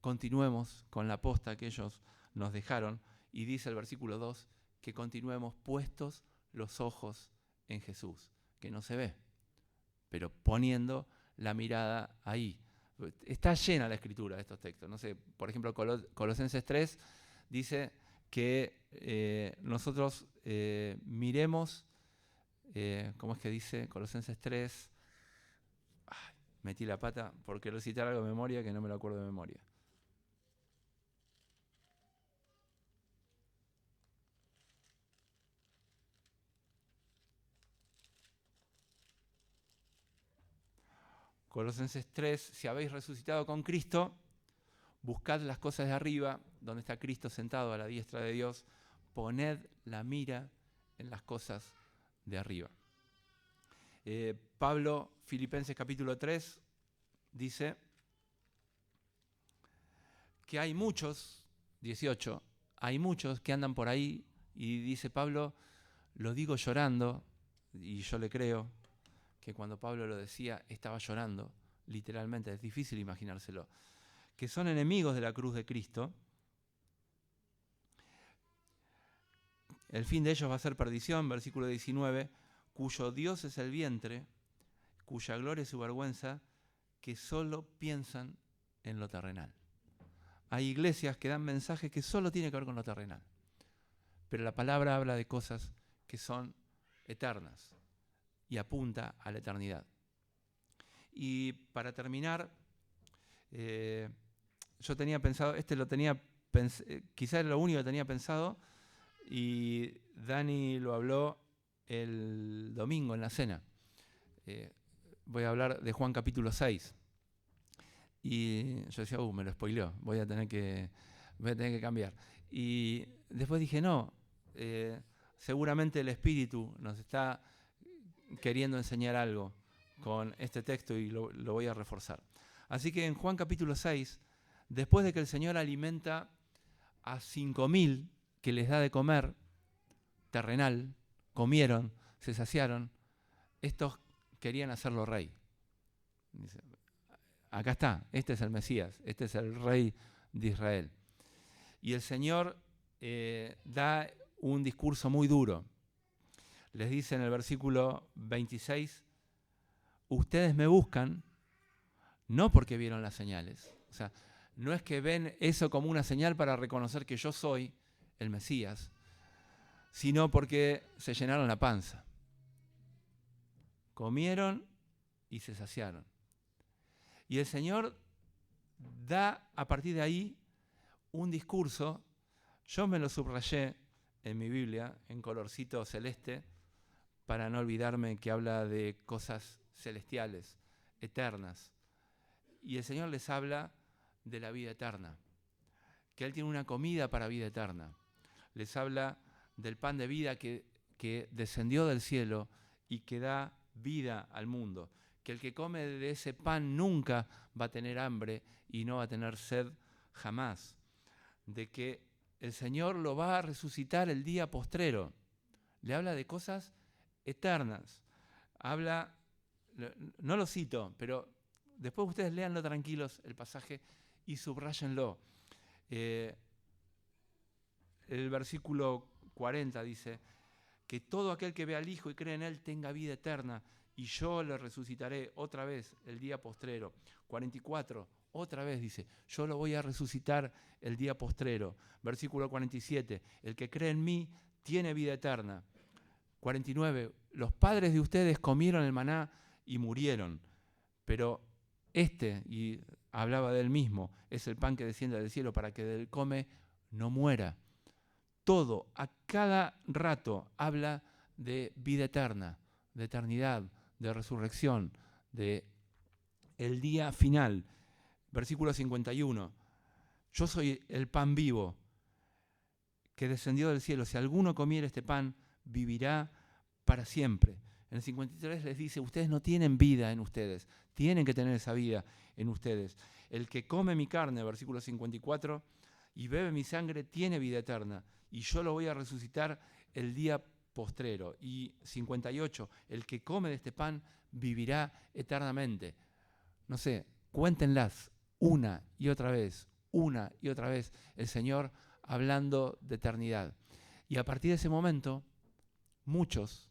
continuemos con la posta que ellos nos dejaron. Y dice el versículo 2, que continuemos puestos los ojos en Jesús, que no se ve, pero poniendo la mirada ahí. Está llena la escritura de estos textos. No sé, por ejemplo, Colosenses 3 dice que nosotros miremos, ¿cómo es que dice Colosenses 3? Metí la pata por querer citar algo de memoria que no me lo acuerdo de memoria. Colosenses 3, si habéis resucitado con Cristo, buscad las cosas de arriba, donde está Cristo sentado a la diestra de Dios, poned la mira en las cosas de arriba. Pablo, Filipenses capítulo 3, dice que hay muchos, 18, hay muchos que andan por ahí y dice Pablo, lo digo llorando, y yo le creo que cuando Pablo lo decía estaba llorando, literalmente, es difícil imaginárselo, que son enemigos de la cruz de Cristo. El fin de ellos va a ser perdición, versículo 19, cuyo Dios es el vientre, cuya gloria es su vergüenza, que solo piensan en lo terrenal. Hay iglesias que dan mensajes que solo tienen que ver con lo terrenal, pero la palabra habla de cosas que son eternas y apunta a la eternidad. Y para terminar, yo tenía pensado, quizás era lo único que tenía pensado, y Dani lo habló el domingo en la cena. Voy a hablar de Juan capítulo 6. Y yo decía, me lo spoileó, voy a tener que cambiar. Y después dije, no, seguramente el Espíritu nos está queriendo enseñar algo con este texto y lo voy a reforzar. Así que en Juan capítulo 6, después de que el Señor alimenta a 5.000 que les da de comer terrenal, comieron, se saciaron, estos querían hacerlo rey. Dice, acá está, este es el Mesías, este es el rey de Israel. Y el Señor da un discurso muy duro. Les dice en el versículo 26, ustedes me buscan no porque vieron las señales. O sea, no es que ven eso como una señal para reconocer que yo soy el Mesías, sino porque se llenaron la panza. Comieron y se saciaron. Y el Señor da a partir de ahí un discurso, yo me lo subrayé en mi Biblia, en colorcito celeste, para no olvidarme que habla de cosas celestiales, eternas. Y el Señor les habla de la vida eterna, que Él tiene una comida para vida eterna. Les habla del pan de vida que descendió del cielo y que da vida al mundo. Que el que come de ese pan nunca va a tener hambre y no va a tener sed jamás. De que el Señor lo va a resucitar el día postrero. Le habla de cosas eternas. Habla, no lo cito, pero después ustedes léanlo tranquilos el pasaje y subrayenlo. El versículo 40 dice que todo aquel que ve al Hijo y cree en Él tenga vida eterna y yo le resucitaré otra vez el día postrero. 44, otra vez dice, yo lo voy a resucitar el día postrero. Versículo 47, el que cree en mí tiene vida eterna. 49, los padres de ustedes comieron el maná y murieron, pero y hablaba de él mismo, es el pan que desciende del cielo para que del come no muera. Todo, a cada rato, habla de vida eterna, de eternidad, de resurrección, de el día final. Versículo 51, yo soy el pan vivo que descendió del cielo. Si alguno comiera este pan, vivirá para siempre. En el 53 les dice, ustedes no tienen vida en ustedes, tienen que tener esa vida en ustedes. El que come mi carne, versículo 54, y bebe mi sangre, tiene vida eterna, y yo lo voy a resucitar el día postrero. Y 58, el que come de este pan vivirá eternamente. No sé, cuéntenlas una y otra vez, el Señor hablando de eternidad. Y a partir de ese momento, muchos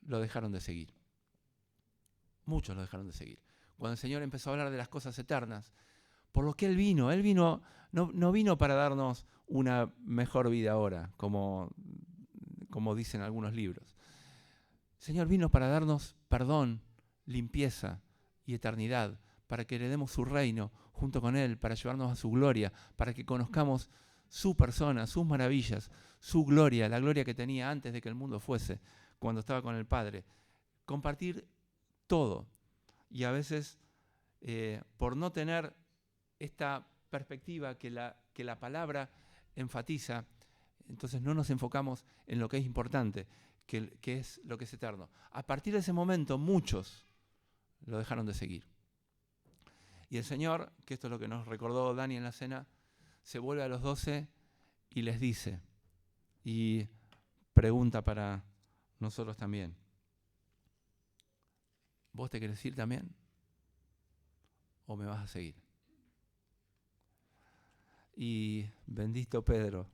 lo dejaron de seguir. Muchos lo dejaron de seguir. Cuando el Señor empezó a hablar de las cosas eternas, por lo que Él vino no vino para darnos una mejor vida ahora, como dicen algunos libros. El Señor vino para darnos perdón, limpieza y eternidad, para que heredemos su reino junto con Él, para llevarnos a su gloria, para que conozcamos su persona, sus maravillas, su gloria, la gloria que tenía antes de que el mundo fuese, cuando estaba con el Padre. Compartir todo. Y a veces por no tener esta perspectiva que la palabra enfatiza, entonces no nos enfocamos en lo que es importante, que es lo que es eterno. A partir de ese momento, muchos lo dejaron de seguir. Y el Señor, que esto es lo que nos recordó Dani en la cena, se vuelve a los 12 y les dice, y pregunta para nosotros también, ¿vos te querés ir también? ¿O me vas a seguir? Y bendito Pedro,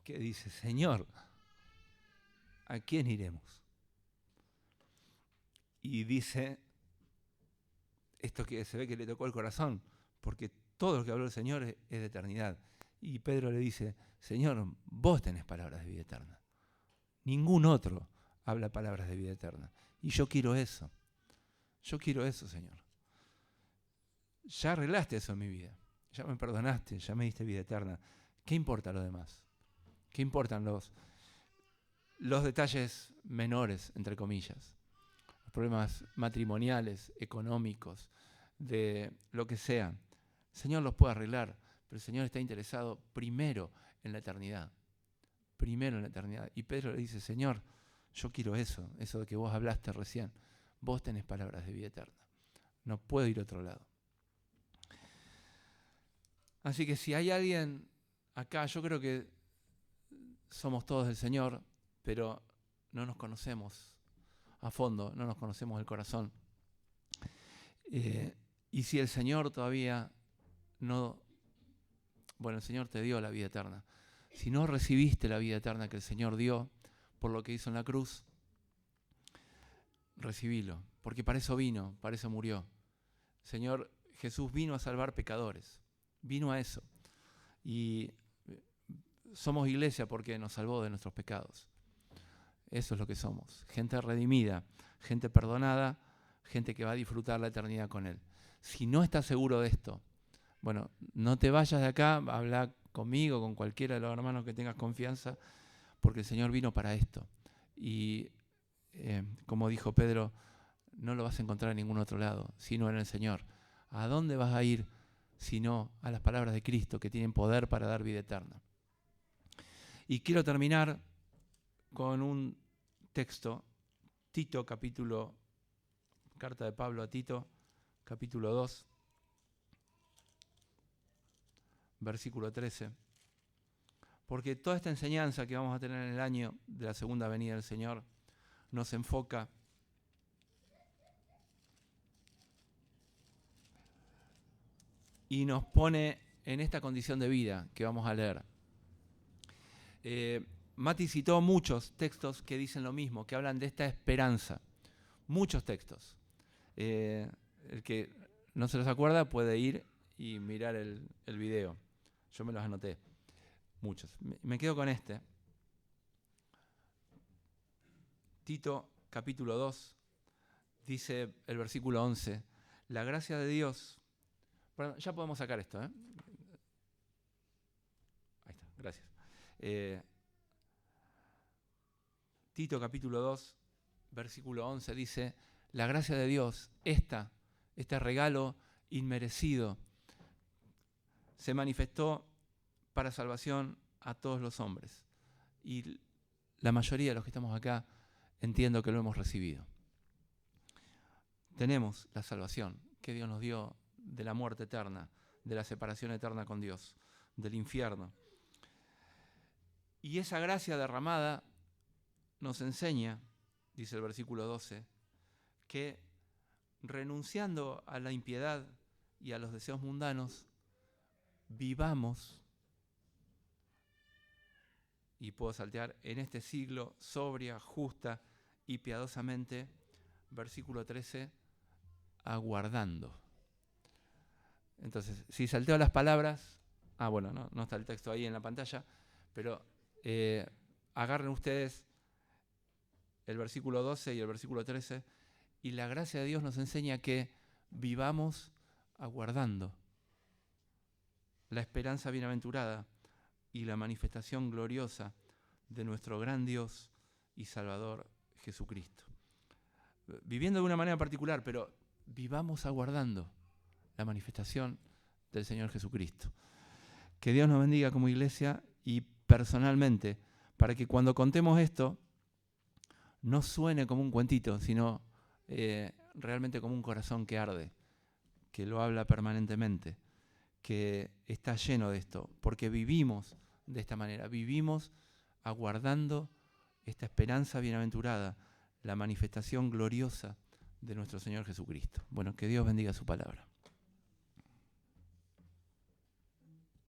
que dice, Señor, ¿a quién iremos? Y dice esto que se ve que le tocó el corazón, porque todo lo que habló el Señor es de eternidad. Y Pedro le dice, Señor, vos tenés palabras de vida eterna. Ningún otro habla palabras de vida eterna. Y yo quiero eso. Yo quiero eso, Señor. Ya arreglaste eso en mi vida. Ya me perdonaste, ya me diste vida eterna. ¿Qué importa lo demás? ¿Qué importan los detalles menores, entre comillas? Los problemas matrimoniales, económicos, de lo que sea. El Señor los puede arreglar, pero el Señor está interesado primero en la eternidad. Primero en la eternidad. Y Pedro le dice, Señor, yo quiero eso de que vos hablaste recién. Vos tenés palabras de vida eterna. No puedo ir a otro lado. Así que si hay alguien acá, yo creo que somos todos del Señor, pero no nos conocemos a fondo, no nos conocemos el corazón. Y si el Señor todavía no... Bueno, el Señor te dio la vida eterna. Si no recibiste la vida eterna que el Señor dio por lo que hizo en la cruz, recibilo, porque para eso vino, para eso murió. Señor Jesús vino a salvar pecadores, vino a eso. Y somos iglesia porque nos salvó de nuestros pecados. Eso es lo que somos, gente redimida, gente perdonada, gente que va a disfrutar la eternidad con Él. Si no estás seguro de esto, bueno, no te vayas de acá, habla conmigo, con cualquiera de los hermanos que tengas confianza, porque el Señor vino para esto. Y como dijo Pedro, no lo vas a encontrar en ningún otro lado, sino en el Señor. ¿A dónde vas a ir sino a las palabras de Cristo que tienen poder para dar vida eterna? Y quiero terminar con un texto, Tito carta de Pablo a Tito, capítulo 2, versículo 13. Porque toda esta enseñanza que vamos a tener en el año de la segunda venida del Señor nos enfoca y nos pone en esta condición de vida que vamos a leer. Mati citó muchos textos que dicen lo mismo, que hablan de esta esperanza. Muchos textos. El que no se los acuerda puede ir y mirar el video. Yo me los anoté. Muchos. Me quedo con este. Tito, capítulo 2, dice el versículo 11. La gracia de Dios... Perdón, ya podemos sacar esto, Ahí está, gracias. Tito capítulo 2, versículo 11 dice, la gracia de Dios, este regalo inmerecido, se manifestó para salvación a todos los hombres. Y la mayoría de los que estamos acá entiendo que lo hemos recibido. Tenemos la salvación que Dios nos dio de la muerte eterna, de la separación eterna con Dios, del infierno. Y esa gracia derramada nos enseña, dice el versículo 12, que renunciando a la impiedad y a los deseos mundanos, vivamos, y puedo saltear, en este siglo sobria, justa y piadosamente, versículo 13, aguardando. Entonces, si salteo las palabras, bueno, no está el texto ahí en la pantalla, pero agarren ustedes el versículo 12 y el versículo 13, y la gracia de Dios nos enseña que vivamos aguardando la esperanza bienaventurada y la manifestación gloriosa de nuestro gran Dios y Salvador Jesucristo. Viviendo de una manera particular, pero vivamos aguardando la manifestación del Señor Jesucristo. Que Dios nos bendiga como iglesia y personalmente, para que cuando contemos esto no suene como un cuentito, sino realmente como un corazón que arde, que lo habla permanentemente, que está lleno de esto, porque vivimos de esta manera, vivimos aguardando esta esperanza bienaventurada, la manifestación gloriosa de nuestro Señor Jesucristo. Bueno, que Dios bendiga su palabra.